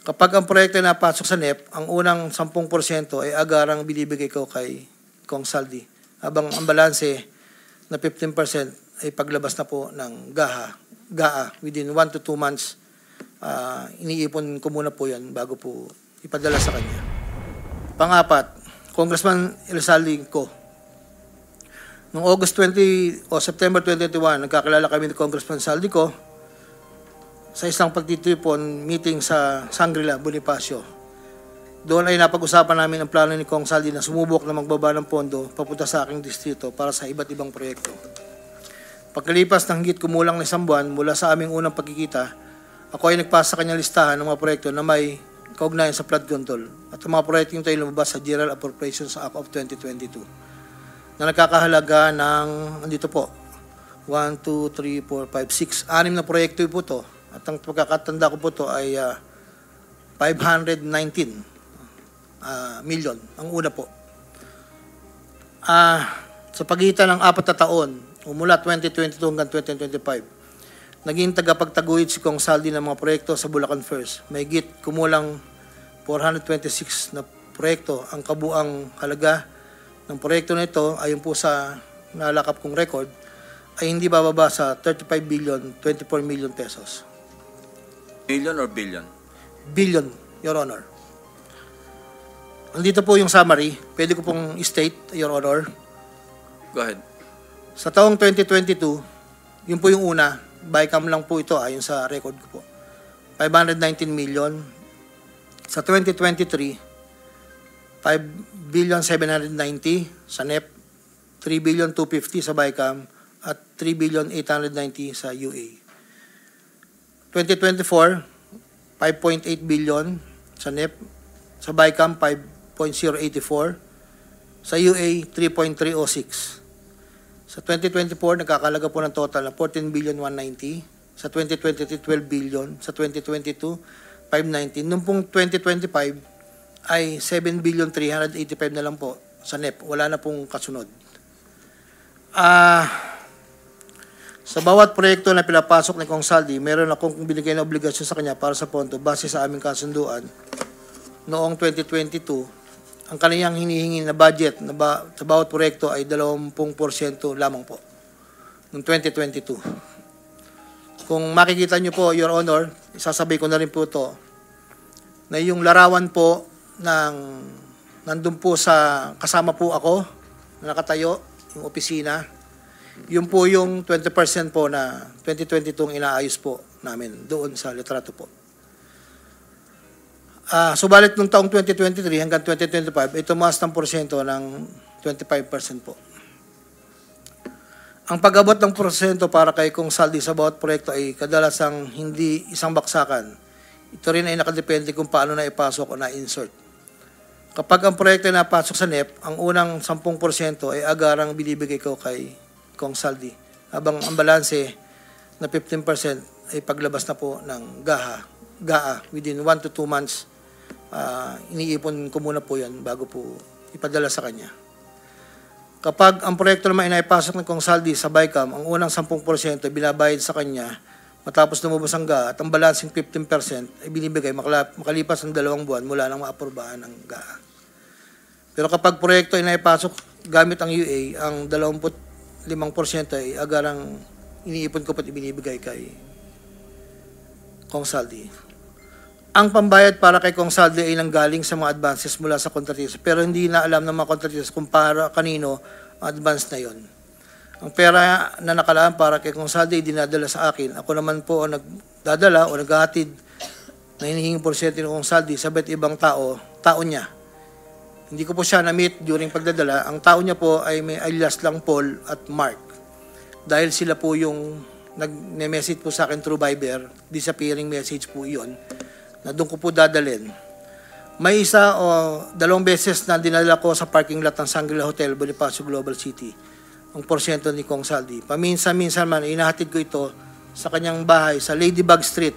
Kapag ang proyekto na napasok sa NEP, ang unang 10% ay agarang binibigay ko kay Kong Saldi. Habang ang balanse na 15% ay paglabas na po ng GAA within 1 to 2 months. Iniipon ko muna po yan bago po ipadala sa kanya. Pang-apat, Congressman Elsaldi ko. Noong August 20 o September 2021, nagkakilala kami ni Congressman Saldi ko sa isang pagtitipon meeting sa Shangri-La, Bonifacio. Doon ay napag-usapan namin ang plano ni Kong Saldi na sumubok na magbaba ng pondo papunta sa aking distrito para sa iba't ibang proyekto. Pagkalipas ng higit kumulang na isang buwan mula sa aming unang pagkikita, ako ay nagpasa sa kanyang listahan ng mga proyekto na may kaugnayan sa flood control at ang mga proyekto ito ay lumabas sa General Appropriations Act of 2022 na nakakahalaga ng, andito po, 1, 2, 3, 4, 5, 6, 6 na proyekto po ito. At ang pagkakatanda ko po ito ay 519 million, ang una po. Sa pagitan ng 4 na taon, mula 2022 hanggang 2025, naging tagapagtaguyod si Kong Saldi ng mga proyekto sa Bulacan First. May higit kumulang 426 na proyekto. Ang kabuang halaga ng proyekto na ito, ayon po sa nalakap kong record, ay hindi bababa sa 35 billion, 24 million pesos. Million or billion? Billion, Your Honor. Andito po yung summary. Pwede ko pong state, Your Honor. Go ahead. Sa taong 2022, yun po yung una, bycam lang po ito ayon sa record ko po. 519 million. Sa 2023, 5 billion 790 sa NEP, 3 billion 250 sa bycam, at 3 billion 890 sa UA. 2024, 5.8 billion sa NEP, sa bycam 5.084, sa UA 3.306. Sa 2024, nagkakalaga po ng total na 14 billion 190, sa 2023, 12 billion, sa 2022, 519. Noong pong 2025 ay 7 billion 385 na lang po sa NEP. Wala na pong kasunod. Sa bawat proyekto na pinapasok ni Kong Saldi, meron akong binigay na obligasyon sa kanya para sa pondo base sa aming kasunduan noong 2022. Ang kanyang hinihingi na budget sa bawat proyekto ay 20% lamang po noong 2022. Kung makikita nyo po, Your Honor, isasabay ko na rin po ito, na yung larawan po nandun po sa kasama po ako na nakatayo, yung opisina. Yun po yung 20% po na 2022 inaayos po namin doon sa litrato po. Subalit nung taong 2023 hanggang 2025, ay tumaas ng porsyento ng 25% po. Ang pag-abot ng porsyento para kay Kong Saldi sa bawat proyekto ay kadalasang hindi isang baksakan. Ito rin ay nakadepende kung paano na ipasok o na-insert. Kapag ang proyekto ay napasok sa NEP, ang unang 10% ay agarang binibigay ko kay Kong Saldi. Habang ang balanse na 15% ay paglabas na po ng GAA within 1 to 2 months. Iniipon ko muna po yan bago po ipadala sa kanya. Kapag ang proyekto naman ay naipasok ng Kong Saldi sa bycam, ang unang 10% ay binabayad sa kanya matapos lumabas ang GAA at ang balancing 15% ay binibigay makalipas ng 2 buwan mula nang maaprubahan ng GAA. Pero kapag proyekto ay naipasok gamit ang UA, ang 5% ay agarang iniipon ko pat ibinibigay kay Kong Saldi. Ang pambayad para kay Kong Saldi ay nanggaling sa mga advances mula sa kontratista, pero hindi na alam ng mga kontratista kung para kanino ang advance na yon. Ang pera na nakalaan para kay Kong Saldi ay dinadala sa akin. Ako naman po ang nagdadala o naghahatid na hinihinging porsyento ng Kong Saldi sa iba't ibang tao niya. Hindi ko po siya na-meet during pagdadala. Ang tao niya po ay may alias lang Paul at Mark. Dahil sila po yung nag-message po sa akin through Viber, disappearing message po iyon, na doon ko po dadalhin. May isa o 2 beses na dinala ko sa parking lot ng Shangri-La Hotel, Bonifacio, Global City, ang porsyento ni Kong Saldi. Paminsan-minsan man, inahatid ko ito sa kanyang bahay sa Ladybug Street,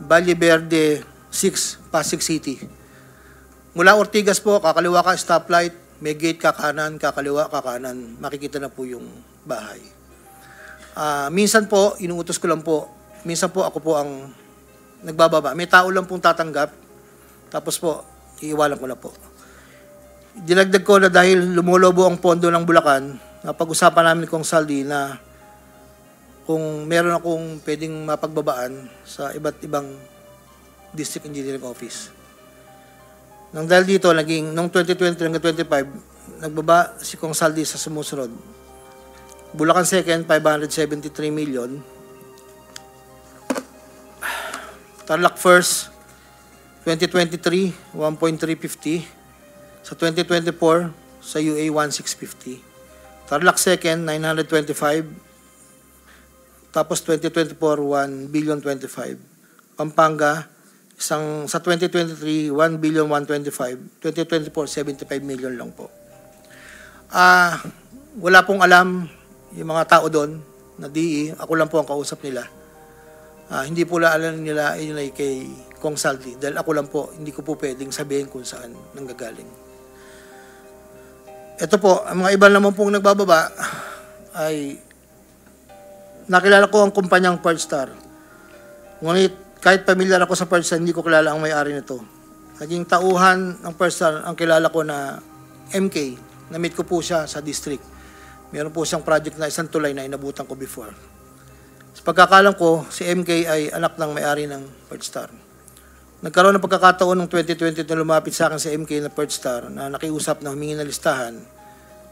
Valle Verde 6, Pasig City. Mula Ortigas po, kakaliwa ka, stoplight, may gate kakanan, kakaliwa, kakanan, makikita na po yung bahay. Minsan po, inuutos ko lang po, minsan po ako po ang nagbababa. May tao lang pong tatanggap. Tapos po, iiwanan ko na po. Dinagdag ko na dahil lumulobo ang pondo ng Bulacan, napag-usapan namin kong Saldi na kung meron akong pwedeng mapagbabaan sa iba't ibang district engineering office. Nang dahil dito, nung 2020 hanggang 25, nagbaba si Kong Saldi sa sumusunod. Bulacan second, 573 million. Tarlac first, 2023, 1.350. Sa 2024, sa UA, 1.650. Tarlac second, 925. Tapos 2024, 1 billion 25. Pampanga, sa 2023, 1 billion 125. 2024, 75 million lang po. Wala pong alam yung mga tao doon na DE. Ako lang po ang kausap nila. Hindi po alam nila yun ay kay Kong Saldi. Dahil ako lang po, hindi ko po pwedeng sabihin kung saan nanggagaling. Ito po, ang mga iba naman pong nagbababa ay nakilala ko ang kumpanyang Partstar. Ngunit kahit pamilyar ako sa Partstar, hindi ko kilala ang may-ari nito. Naging tauhan ng Partstar ang kilala ko na MK. Na-meet ko po siya sa district. Meron po siyang project na isang tulay na inabutan ko before. Sa pagkakalam ko, si MK ay anak ng may-ari ng Partstar. Nagkaroon ng pagkakataon ng 2020 na lumapit sa akin si MK na Partstar na nakiusap na humingi ng listahan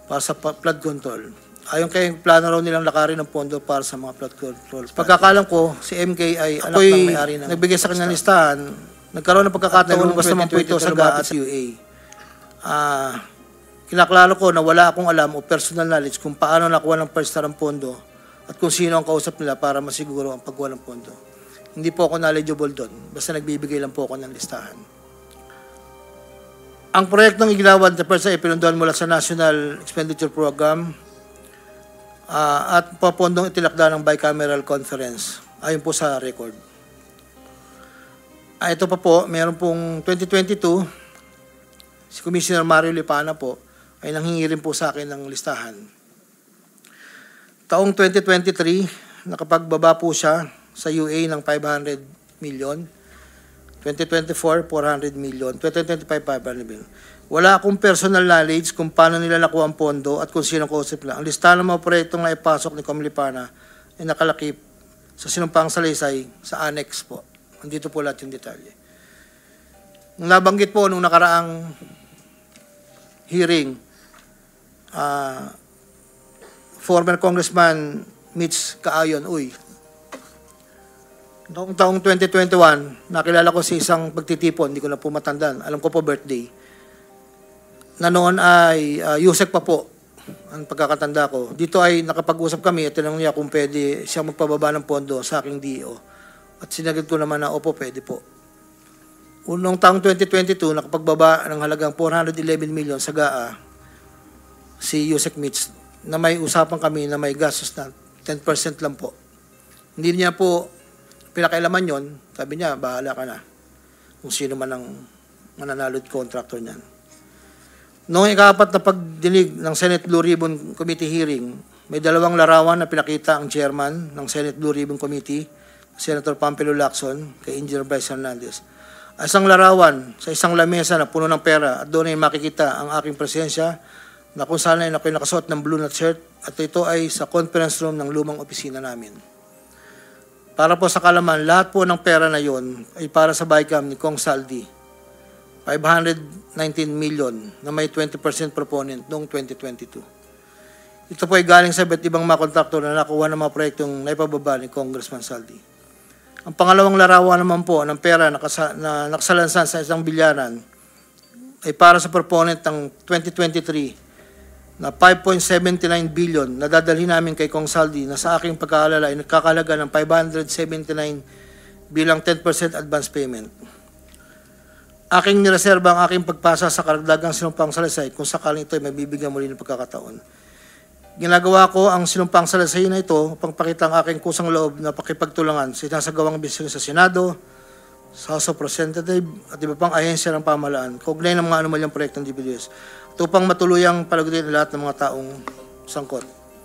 para sa flood control. Ayon kay plano raw nilang lakarin ng pondo para sa mga flood control. Pagkakalam ko, si MK ay anak ng may-ari ng nagbigay sa kanya ng listahan. Nagkaroon ng pagkakataon ng basta po ito sa GA at UA. Kinaklaro ko na wala akong alam o personal knowledge kung paano nakuha ng Partstar ang pondo at kung sino ang kausap nila para masiguro ang pagkuha ng pondo. Hindi po ako knowledgeable doon. Basta nagbibigay lang po ako ng listahan. Ang proyektong iginawan sa Partstar ay pinunduhan mula sa National Expenditure Program at papondong itilakda ng bicameral conference ayon po sa record. Ito pa po, meron pong 2022, si Commissioner Mario Lipana po ay nanghingi rin po sa akin ng listahan. Taong 2023, nakapagbaba po siya sa UA ng 500 million. 2024, 400 million. 2025, 500 million. Wala akong personal knowledge kung paano nila nakuha ang pondo at kung sino kausap nila. Ang listahan ng mga proyektong na ipasok ni Comlipana ay nakalakip sa Sinumpang Salaysay sa annex po. Andito po lahat yung detalye. Nung nabanggit po nung nakaraang hearing, former Congressman Mitch Kaayon, noong taong 2021, nakilala ko si isang pagtitipon, hindi ko na po matandaan, alam ko po birthday, na noon ay Yusek pa po ang pagkakatanda ko. Dito ay nakapag-usap kami at tinanong niya kung pwede siya magpababa ng pondo sa aking DO. At sinagot ko naman na opo, pwede po. Noong taong 2022, nakapagbaba ng halagang 411 million sa GAA si Yusek Mitch na may usapan kami na may gastos na 10% lang po. Hindi niya po pinakailaman yon. Sabi niya, bahala ka na kung sino man ang mananalo at contractor niyan. Noong ikapat na pagdinig ng Senate Blue Ribbon Committee hearing, may dalawang larawan na pinakita ang chairman ng Senate Blue Ribbon Committee, Senator Pampilo Lacson, kay Engineer Bryce Hernandez. Isang larawan sa isang lamesa na puno ng pera at doon ay makikita ang aking presensya na kung saan ay ako'y nakasuot ng blue na shirt at ito ay sa conference room ng lumang opisina namin. Para po sa kalaman, lahat po ng pera na yon ay para sa BICAM ni Kong Saldi. 519 million na may 20% proponent noong 2022. Ito po ay galing sa iba't ibang mga kontraktor na nakuha ng mga proyektong naipababa ni Congressman Saldi. Ang pangalawang larawan naman po ng pera na nakasalansan sa isang bilyaran ay para sa proponent ng 2023 na 5.79 billion na dadalhin namin kay Kong Saldi na sa aking pagkaalala ay nagkakalaga ng 579 bilang 10% advance payment. Aking nireserba ang aking pagpasa sa karagdagang Sinumpang Salaysay kung sakaling ito ay mabibigyan muli ng pagkakataon. Ginagawa ko ang Sinumpang Salaysay na ito upang pakita ang aking kusang loob na pakipagtulangan sa sinasagawang bisyon sa Senado, sa House of Representatives at iba pang ahensya ng pamahalaan, kaugnay ng mga anomalyang proyektong DPWH, upang matuluyang palagutin lahat ng mga taong sangkot.